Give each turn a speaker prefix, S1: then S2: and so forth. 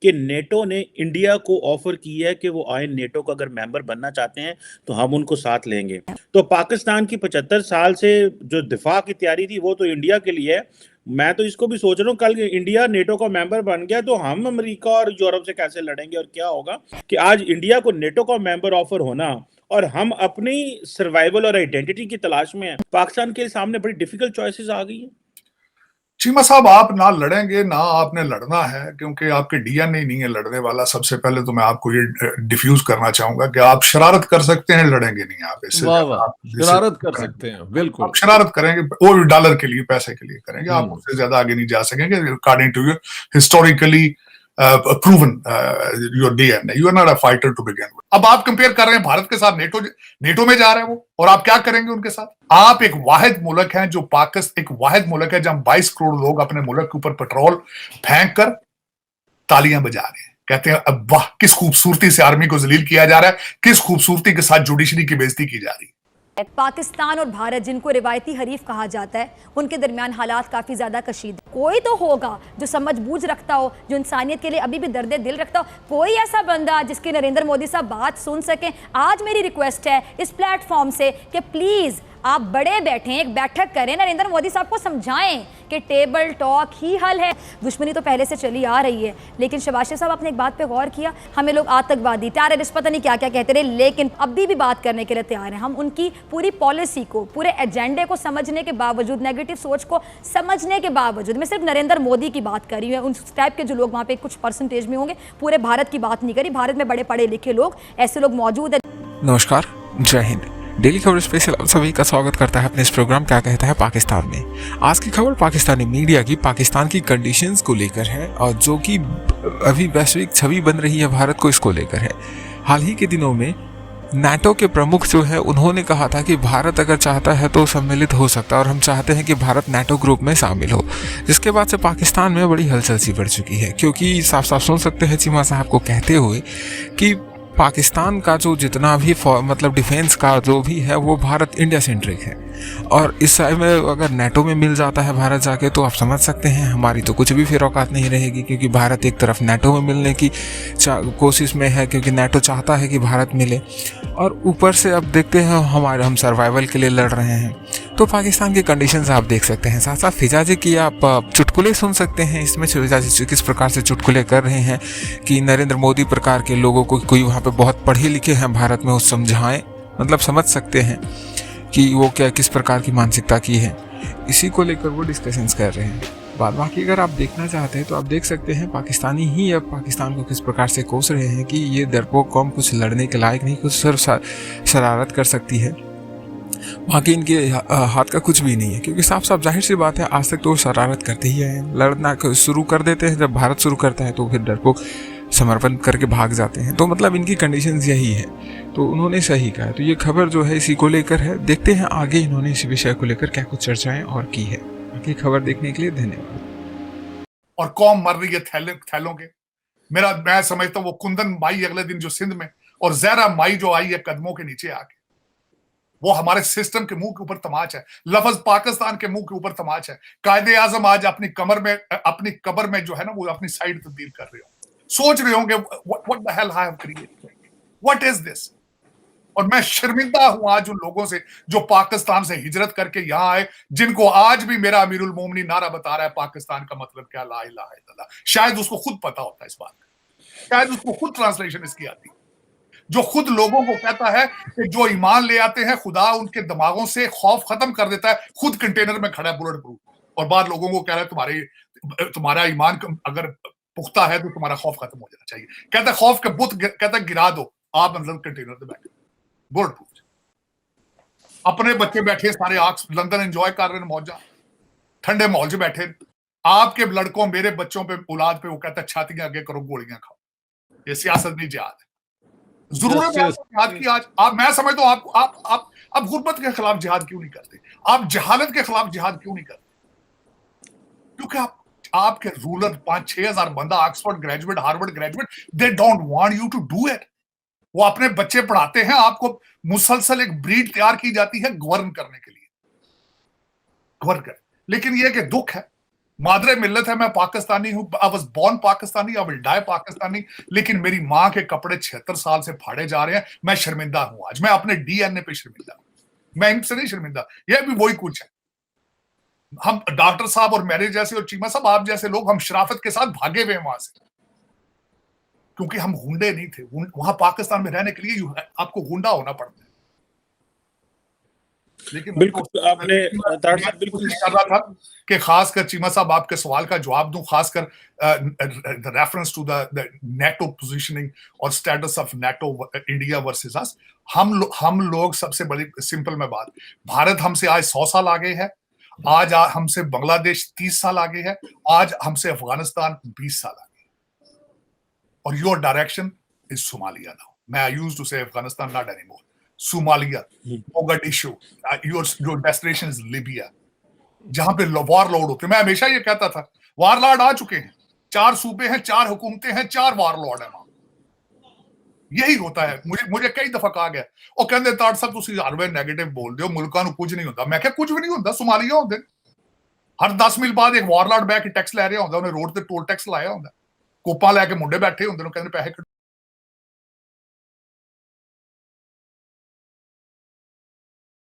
S1: कि नेटो ने इंडिया को ऑफर की है कि वो आए नेटो का अगर मेंबर बनना चाहते हैं तो हम उनको साथ लेंगे। तो पाकिस्तान की 75 साल से जो दिफा की तैयारी थी वो तो इंडिया के लिए है। मैं तो इसको भी सोच रहा हूँ कल इंडिया नेटो का मेंबर बन गया तो हम अमेरिका और यूरोप से कैसे लड़ेंगे, और क्या होगा कि आज इंडिया को नेटो का मेंबर ऑफर होना और हम अपनी सर्वाइवल और आइडेंटिटी की तलाश में हैं। पाकिस्तान के सामने बड़ी डिफिकल्ट चॉइसेस आ गई हैं।
S2: चीमा साहब, आप ना लड़ेंगे ना आपने लड़ना है, क्योंकि आपके डीएनए नहीं है लड़ने वाला। सबसे पहले तो मैं आपको ये डिफ्यूज करना चाहूंगा कि आप शरारत कर सकते हैं, लड़ेंगे नहीं आप। इससे
S3: वाह
S2: ज्यादा
S3: वाह,
S2: आप
S3: शरारत कर सकते हैं,
S2: आप
S3: बिल्कुल।
S2: शरारत करेंगे वो भी डॉलर के लिए, पैसे के लिए करेंगे। आप उससे ज्यादा आगे नहीं जा सकेंगे according to you historically proven your DNA. You are not a fighter to begin with. अब आप कंपेयर कर रहे हैं भारत के साथ, नेटो में जा रहे हैं वो, और आप क्या करेंगे उनके साथ? आप एक वाहिद मुल्क हैं जो पाकिस्तान, एक वाहिद मुल्क है जहां 22 करोड़ लोग अपने मुल्क के ऊपर पेट्रोल फेंक कर तालियां बजा रहे हैं, कहते हैं अब वाह किस खूबसूरती से आर्मी को जलील किया जा रहा है, किस खूबसूरती के साथ जुडिशरी की बेइज्जती की जा रही है।
S4: पाकिस्तान और भारत, जिनको रिवायती हरीफ कहा जाता है, उनके दरमियान हालात काफ़ी ज़्यादा कशीद। कोई तो होगा जो समझ बूझ रखता हो, जो इंसानियत के लिए अभी भी दर्द दिल रखता हो, कोई ऐसा बंदा जिसकी नरेंद्र मोदी साहब बात सुन सकें। आज मेरी रिक्वेस्ट है इस प्लेटफॉर्म से कि प्लीज़ आप बड़े बैठें, एक बैठक करें, नरेंद्र मोदी साहब को समझाएं कि टेबल टॉक ही हल है। दुश्मनी तो पहले से चली आ रही है, लेकिन शहबाज साहब आपने एक बात पे गौर किया, हमें लोग आतंकवादी, टेररिस्ट, पता नहीं क्या क्या कहते रहे, लेकिन अभी भी बात करने के लिए तैयार हैं। हम उनकी पूरी पॉलिसी को, पूरे एजेंडे को समझने के बावजूद, नेगेटिव सोच को समझने के बावजूद, मैं सिर्फ नरेंद्र मोदी की बात कर रही हूँ, उन टाइप के जो लोग वहाँ पे कुछ परसेंटेज में होंगे, पूरे भारत की बात नहीं करी। भारत में बड़े पढ़े लिखे लोग, ऐसे लोग मौजूद है।
S5: नमस्कार, जय हिंद। डेली खबर स्पेशल आप सभी का स्वागत करता है अपने इस प्रोग्राम क्या कहता है पाकिस्तान में। आज की खबर पाकिस्तानी मीडिया की पाकिस्तान की कंडीशंस को लेकर है, और जो कि अभी वैश्विक छवि बन रही है भारत को, इसको लेकर है। हाल ही के दिनों में नाटो के प्रमुख जो है उन्होंने कहा था कि भारत अगर चाहता है तो सम्मिलित हो सकता है, और हम चाहते हैं कि भारत नाटो ग्रुप में शामिल हो। जिसके बाद से पाकिस्तान में बड़ी हलचल सी बढ़ चुकी है, क्योंकि साफ साफ सुन सकते हैं चीमा साहब को कहते हुए कि पाकिस्तान का जो जितना भी मतलब डिफेंस का जो भी है वो भारत इंडिया सेंट्रिक है, और इस समय में अगर नाटो में मिल जाता है भारत जाके तो आप समझ सकते हैं हमारी तो कुछ भी फिर औकात नहीं रहेगी, क्योंकि भारत एक तरफ नाटो में मिलने की कोशिश में है, क्योंकि नाटो चाहता है कि भारत मिले, और ऊपर से अब देखते हैं हम सर्वाइवल के लिए लड़ रहे हैं। तो पाकिस्तान की कंडीशंस आप देख सकते हैं। साथ साथ फिजा जी की आप चुटकुले सुन सकते हैं। इसमें फिजा जी किस प्रकार से चुटकुले कर रहे हैं कि नरेंद्र मोदी प्रकार के लोगों को कोई वहाँ पे बहुत पढ़े लिखे हैं भारत में वो समझाएं, मतलब समझ सकते हैं कि वो क्या किस प्रकार की मानसिकता की है। इसी को लेकर वो डिस्कशंस कर रहे हैं। बाकी अगर आप देखना चाहते हैं तो आप देख सकते हैं पाकिस्तानी ही अब पाकिस्तान को किस प्रकार से कोस रहे हैं कि ये डरपोक कौम कुछ लड़ने के लायक नहीं, कुछ सिर्फ शरारत कर सकती है, बाकी इनके हाथ का कुछ भी नहीं है। क्योंकि साफ साफ जाहिर सी बात है, आज तक तो वो शरारत करते ही हैं, लड़ना शुरू कर देते हैं, जब भारत शुरू करता है तो फिर डरपोक समर्पण करके भाग जाते हैं। तो मतलब इनकी कंडीशंस यही है। तो उन्होंने सही कहा। तो ये खबर जो है इसी को लेकर है। देखते हैं आगे इन्होंने इस विषय को लेकर क्या कुछ चर्चाएं और की है। बाकी खबर देखने के लिए धन्यवाद।
S2: और कौम मर रही है थैलों के। मैं समझता हूँ वो कुंदन माई अगले दिन जो सिंध में, और जहरा माई जो आई है कदमों के नीचे आके, वो हमारे सिस्टम के मुंह के ऊपर तमाच है। लफ्ज पाकिस्तान के मुंह के ऊपर तमाच है। कायदे आजम आज अपनी कब्र में जो है ना वो अपनी साइड तब्दील कर रहे हो, सोच रहे होंगे what the hell I have created, what is this. और मैं शर्मिंदा हूं आज उन लोगों से जो पाकिस्तान से हिजरत करके यहां आए, जिनको आज भी मेरा अमीरुल मोमिनीन नारा बता रहा है पाकिस्तान का मतलब क्या, ला इलाहा इल्लल्लाह। शायद उसको खुद पता होता है इस बात का, शायद उसको खुद ट्रांसलेशन इसकी आती, जो खुद लोगों को कहता है कि जो ईमान ले आते हैं खुदा उनके दिमागों से खौफ खत्म कर देता है, खुद कंटेनर में खड़ा है बुलेट प्रूफ, और बाद लोगों को कह रहा है तुम्हारा ईमान अगर पुख्ता है तो तुम्हारा खौफ खत्म हो जाना चाहिए। कहता है खौफ के बुत कहता है गिरा दो, आप मतलब कंटेनर में बैठे बुलेट प्रूफ। अपने बच्चे बैठे सारे लंदन एंजॉय कर रहे हैं, मौजा ठंडे माहौल से बैठे। आपके लड़कों मेरे बच्चों पे औलाद पे वो कहता है छातियां आगे करो गोलियां खाओ। ये सियासत नहीं जिहाद है। जरूरत है जिहाद की। आज मैं समझता हूं आप गुर्बत के खिलाफ जिहाद क्यों नहीं करते, आप जहालत के खिलाफ जिहाद क्यों नहीं करते? क्योंकि आपके रूलर 5-6 हजार बंदा Oxford graduate, Harvard graduate, they don't want you to do it. वो अपने बच्चे पढ़ाते हैं, आपको मुसलसल एक ब्रीड तैयार की जाती है गवर्न करने के लिए, गवर्न कर। लेकिन ये कि दुख है मादरे मिल्लत है, मैं पाकिस्तानी हूं, I was born Pakistani, I will die Pakistani, लेकिन मेरी मां के कपड़े 76 साल से फाड़े जा रहे हैं, मैं शर्मिंदा हूं। आज मैं अपने डीएनए पे शर्मिंदा हूं, मैं इनसे नहीं शर्मिंदा, ये भी वही कुछ है। हम डॉक्टर साहब और मेरे जैसे और चीमा साहब आप जैसे लोग हम शराफत के साथ भागे हुए वहां से, क्योंकि हम गुंडे नहीं थे। वहां पाकिस्तान में रहने के लिए आपको गुंडा होना पड़ता है। लेकिन
S1: बिल्कुल आपने ताड़ साहब बिल्कुल
S2: कोशिश कर रहा था कि खासकर चीमा साहब आपके सवाल का जवाब दूं, खासकर reference to the NATO positioning और status of NATO India versus us. हम लोग सबसे बड़ी सिंपल में बात, भारत हमसे आज 100 साल आगे है, आज हमसे बांग्लादेश 30 साल आगे है, आज हमसे अफगानिस्तान 20 साल आगे, और your direction is Somalia now. मैं I used to say Afghanistan, not anymore, Somalia, Mogadishu, your destination is Libya, जहां पे वार लॉर्ड होते। मैं हमेशा ये कहता था वार लॉर्ड आ चुके हैं, 4 सूबे हैं, 4 हुकूमतें हैं, 4 वार लॉर्ड है वहां। यही होता है। मुझे कई दफा कहा गया और कहते ताड़ साहब तुसी हर वे नेगेटिव बोल दो, मुल्कां नूं कुछ नहीं होता। मैं क्या कुछ भी नहीं होता, सोमालिया होंदे हर 10 मील बाद एक वार लॉर्ड बैक टैक्स लै रहा होंदा, उन्हें रोड ते टोल टैक्स लाया होंदा, कोपा लैके मुंडे बैठे होंदे, कहंदे पैसे